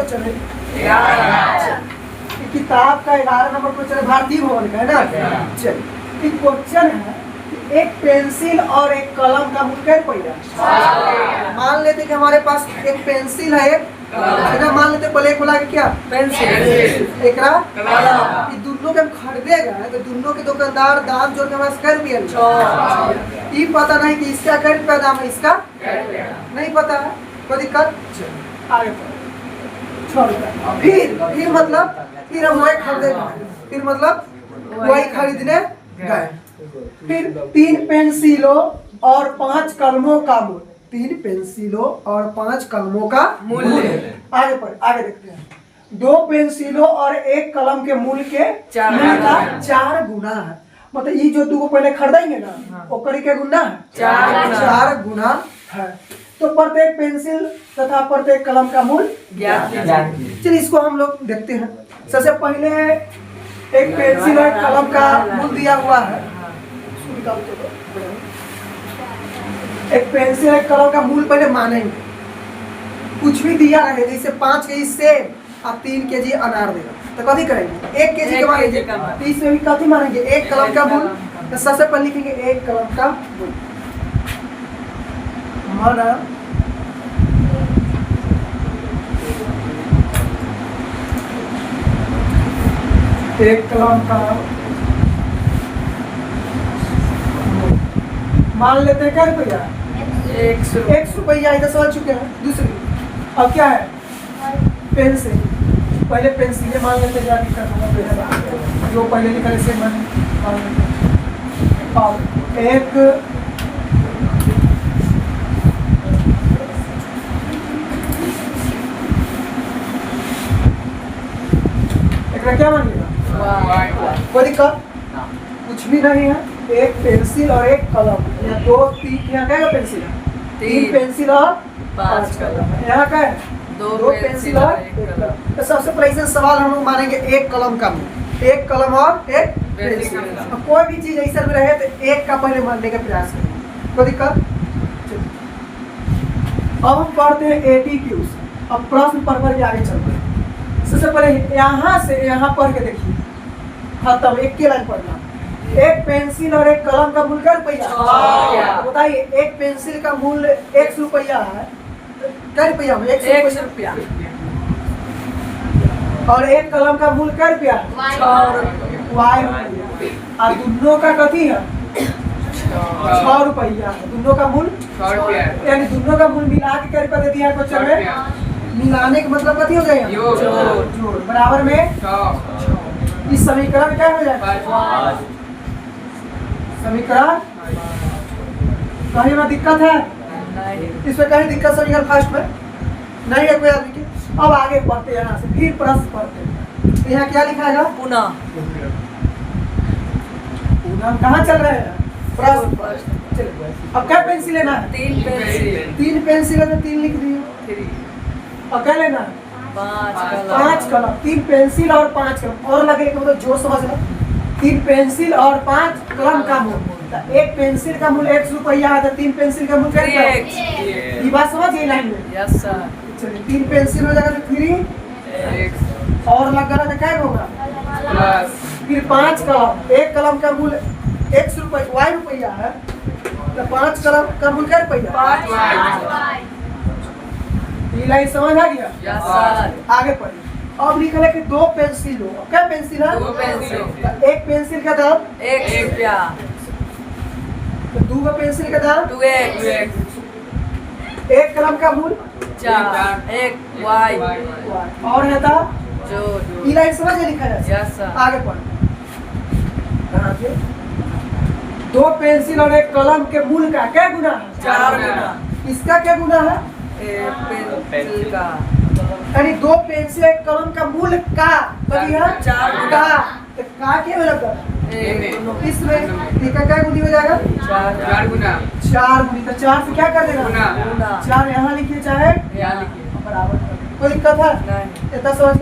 Question है? 11। किताब का 11 नंबर क्वेश्चन है, भारतीय भवन का है ना। चलिए क्वेश्चन है, एक पेंसिल और एक कलम का मूल्य क्या पड़ेगा? मान लेते कि हमारे पास एक पेंसिल है, एक मान लेते पहले खोला के क्या पेंसिल, एक कलम। दोनों के हम खरीदेगा तो दोनों के दुकानदार दाम जोड़ के हमारे कै रुपया, ये पता नहीं कि इसका कै रुपया दाम है, इसका नहीं पता है, कोई दिक्कत आगे फिर मतलब फिर हम वही खरीदेगा, फिर मतलब वही खरीदने गए। फिर 3 पेंसिलों और 5 कलमों का मूल्य, 3 पेंसिलों और 5 कलमों का मूल्य। आगे देखते हैं। 2 पेंसिलों और 1 कलम के मूल्य के 4 गुना है। मतलब ये जो 2 पहले खरीदेंगे ना, ओकर के गुना है 4 गुना है। तो प्रत्येक पेंसिल तथा प्रत्येक कलम का मूल्य चलिए इसको हम लोग देखते हैं। सबसे पहले एक पेंसिल और कलम का मूल्य दिया हुआ है। एक पेंसिल एक कलम का मूल्य पहले मानेंगे, कुछ भी दिया रहे, जैसे 5 केजी सेब और 3 केजी अनार देगा तो कभी करेंगे 1 केजी का मानेंगे, तो इसमें भी कभी मानेंगे 1 कलम का मूल्य। तो सबसे पहले लिखेंगे 1 कलम का मूल्य, माना 1 कलम का मान लेते हैं क्या रुपया, 100 रुपया। इधर समझ चुके हैं। दूसरी अब क्या है, पेंसिल। पहले पेंसिल मान लेते हैं, जो पहले लिखा इसे मान लेते हैं। अब एक क्या मान लिया, कोई दिक्कत कुछ भी नहीं है। एक पेंसिल और 1 कलम, यहाँ 2 3 यहाँ क्या है पेंसिल, 3 पेंसिल और 5 कलम। यहाँ क्या है 2 पेंसिल और 1 कलम। तो सबसे पहले सवाल हम लोग मानेंगे 1 कलम का मूल्य, 1 कलम और 1 पेंसिल। कोई भी चीज ऐसा में रहे तो 1 का पहले मानने का प्रयास करें, कोई दिक्कत। अब हम पढ़ते हैं ATQs। अब प्रश्न पढ़ के आगे चलते हैं। सबसे पहले यहाँ से यहाँ पढ़ के देखिए, खत्म, एक के लाइन पढ़ना। एक पेंसिल और 1 कलम का मूल्य क्या रुपया, बताइए। एक पेंसिल का मूल्य 100 रुपया है, क्या रुपया में 100 रुपया, और 1 कलम का मूल्य क्या रुपया, Y रुपया। और दोनों का कथी है 6 रुपया, दोनों का मूल्य, यानी दोनों का मूल्य मिला के क्या रुपया दे दिया क्वेश्चन में। मिलाने का मतलब कथी हो जाएगा, जोड़, बराबर में इस समीकरण क्या हो जाएगा, समीकरण। कहीं में दिक्कत है, इसमें कहीं दिक्कत समीकरण फर्स्ट में नहीं है कोई आदमी की। अब आगे पढ़ते हैं, यहाँ से फिर प्रश्न पढ़ते हैं। तो यहाँ क्या लिखा है, पुनः कहाँ चल रहे हैं प्रश्न। अब क्या पेंसिल लेना है, 3 पेंसिल है तो 3 लिख दिए। अब क्या लेना है, 5 कलम। 3 पेंसिल और 5 कलम, और लगे मतलब जो समझ लो। 3 पेंसिल और 5 कलम का मूल्य, 1 पेंसिल का मूल्य 100 रुपया है, तो 3 पेंसिल का मूल्य क्या है, ये बात समझ गई लाइन में। Yes sir. चलिए 3 पेंसिल हो जाएगा तो 3 और लग गया तो क्या होगा प्लस। फिर 5 कलम, 1 कलम का मूल्य 100 रुपया Y रुपया है, तो 5 कलम का मूल्य क्या रुपया, 5Y। ये लाइन समझ आ गया। Yes sir. आगे पढ़िए। अब लिखा है कि 2 पेंसिल हो, क्या पेंसिल है, 2 पेंसिल। 1 पेंसिल का दाम 1 रुपया, तो 2 पेंसिल का दाम 2x। 1 कलम का मूल्य 4, 1 Y। और है था जो ये लाइन समझ लिखा है। Yes sir. आगे पढ़, 2 पेंसिल और 1 कलम के मूल्य का क्या गुना है, 4 गुना। इसका क्या गुना है, पेंसिल का, यानी 2 पेंसिल 1 कलम का मूल्य का 4 गुना। तो का क्या लगा इसमें, ठीक है, क्या गुनी हो जाएगा 4 गुना। 4 गुनी, तो 4 से क्या कर देना, 4 यहाँ लिखिए चाहे यहाँ लिखिए, बराबर। कोई दिक्कत है नहीं, इतना समझ।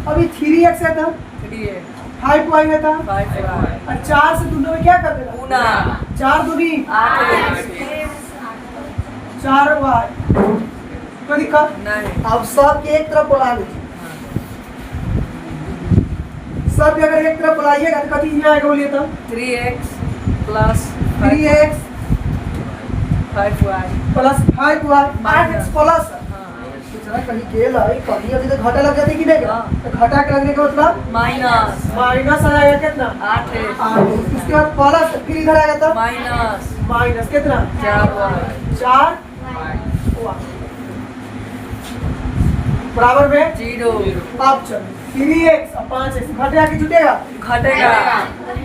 अभी 3x है था, 5y है था, और 4 से दोनों में क्या कर देना, 4 दूनी 8, 4y। कोई दिक्कत नहीं। अब सब के एक तरफ बुला लीजिए, सब के अगर एक तरफ बुलाइएगा तो कति यहाँ आएगा बोलिए तो 3x plus 3x 5y plus 5y 8x plus हाँ जरा कहीं गेल है कहीं अभी तो घटा लग जाती कि नहीं हाँ। तो घटा के लगने का मतलब माइनस माइनस आ जाएगा कितना 8x 8 उसके बाद प्लस फिर इधर आएगा तो माइनस माइनस कितना 4y 4 बराबर में 0 अब चलो 3x और 5x घटेगा कि जुटेगा घटेगा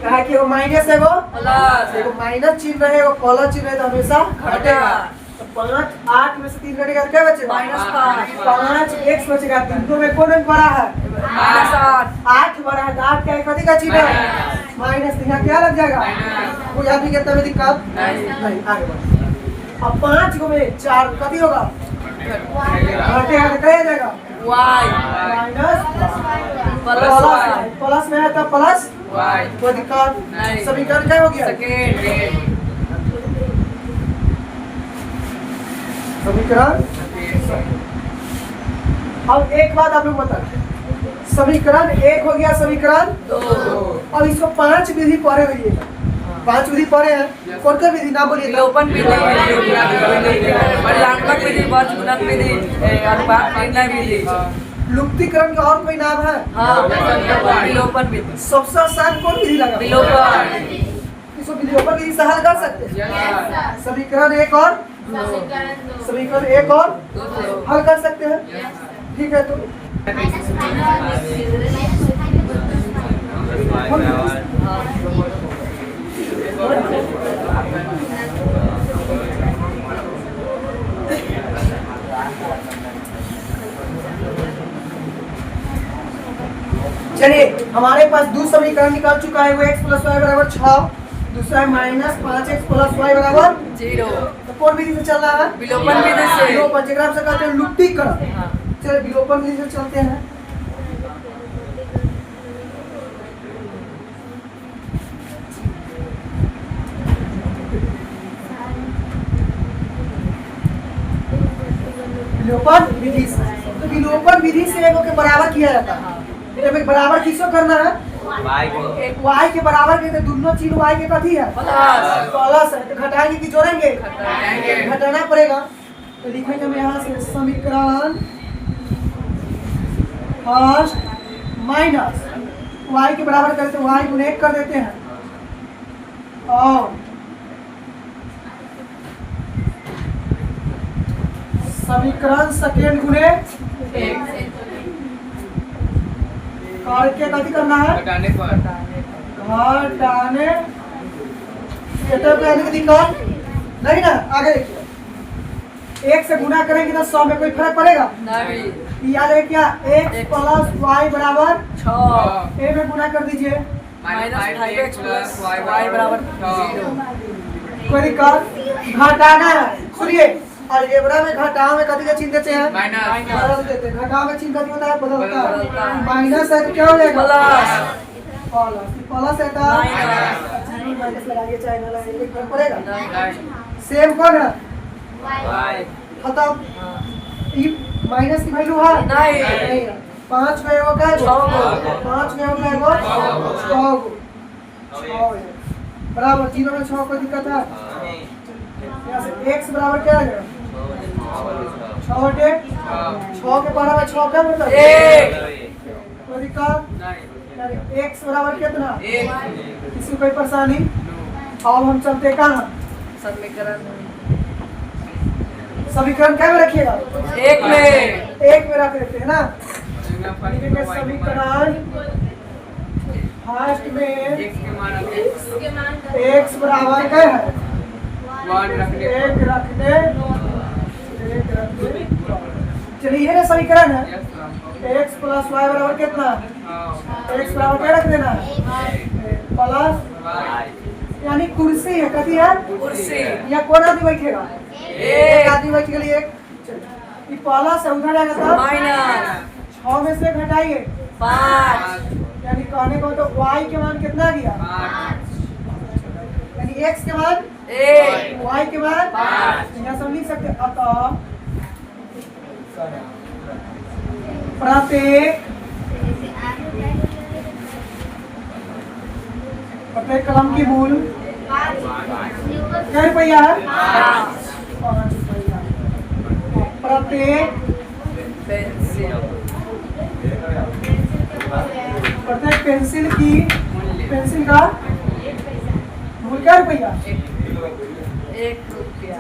कहा कि वो माइनस है वो प्लस देखो माइनस चिन्ह रहे वो प्लस चिन्ह रहे तो हमेशा घटेगा। तो 5 8 में से 3 घटेगा तो क्या बचेगा -5 5x बचेगा तीनों में कौन अंक बड़ा है -8 8 बड़ा है तो 8 क्या कथी का चिन्ह है माइनस यहाँ क्या लग जाएगा कोई आदमी कितना में दिक्कत नहीं आगे बढ़ो अब 5 को में 4 कथी होगा घटेगा तो क्या जाएगा y minus plus y plus में है तो प्लस y कोई दिक्कत नहीं। समीकरण क्या हो गया सेकेंड समीकरण अब एक बात आप लोग बता समीकरण 1 हो गया समीकरण 2 अब इसको 5 विधि पढ़े हुई 5 विधि पढ़े हैं कौन सा विधि नाम बोलिए तो? विलोपन विधि परिणात्मक विधि वर्गगुणन विधि अनुपात निर्णय विधि लुप्तीकरण का और कोई नाम है हाँ विलोपन विधि सबसे आसान कौन विधि लगा विलोपन इसको विलोपन विधि से हल कर सकते हैं समीकरण 1 और समीकरण 1 और हल कर सकते हैं ठीक है तो चलिए हमारे पास दूसरा समीकरण निकल चुका है वो x प्लस वाई बराबर 6 दूसरा है माइनस 5x प्लस वाई बराबर 0 तो कौन विधि से चल रहा है विलोपन विधि से विलोपन जेकरा से कहते हैं लुप्तीकरण हाँ चलिए विलोपन विधि से चलते हैं विलोपन विधि से तो विलोपन विधि से एगो के बराबर किया जाता है जब एक बराबर किसको करना है एक y के बराबर के तो दोनों चीज y के कथी है प्लस है तो घटाएंगे कि जोड़ेंगे घटाना पड़ेगा तो लिखेंगे हम यहाँ से समीकरण फर्स्ट माइनस y के बराबर करते y गुणे 1 कर देते हैं और समीकरण सेकेंड गुणे करके कथी करना है घटाने पर घटाने एटर पे आने की दिक्कत नहीं ना आगे देखिए 1 से गुना करेंगे तो 100 में कोई फर्क पड़ेगा नहीं याद है क्या x प्लस y बराबर 6 a में गुना कर दीजिए -5x प्लस y बराबर 0 कोई दिक्कत घटाना है सुनिए अलजेब्रा में घटाव में कथी का चिन्ह देते हैं बदल देते हैं घटाव में चिन्ह कथी होता है बदलता है माइनस है तो क्या हो जाएगा प्लस प्लस है तो माइनस लगाइए चाहे ना लगाइए कोई फर्क पड़ेगा सेम कौन है खत्म ई माइनस की वैल्यू है नहीं 5 में एगो क्या है 5 में एगो एगो 6 बराबर 0 में 6 कोई दिक्कत है यहाँ से x बराबर क्या आ जाएगा 6 बटे 6 के बराबर 6 क्या मतलब 1 कोई दिक्कत नहीं x बराबर कितना 1 किसी को कोई परेशानी अब हम चलते कहाँ समीकरण क्या में रखिएगा 1 में रख देते हैं ना समीकरण फर्स्ट में x बराबर क्या है 1 रखने चलिए ये समीकरण है x प्लस वाई बराबर कितना x बराबर क्या रख देना प्लस यानी कुर्सी है कथी है कुर्सी या कौन आदमी बैठेगा एक आदमी बैठ के लिए एक ये प्लस है उधर जाएगा तो माइनस 6 में से घटाइए 5 यानी कहने को तो y के मान कितना गया यानी x के मान 1 y के मान 5 यहाँ सब लिख सकते हैं अतः प्रत्येक प्रत्येक कलम की मूल क्या रुपया है? 5 रुपया। प्रत्येक पेंसिल प्रत्येक पेंसिल की पेंसिल का मूल्य क्या रुपया? 1 रुपया।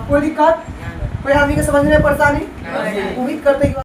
कोई दिक्कत? कोई आदमी के समझने में परेशानी? नहीं। उम्मीद करते हैं कि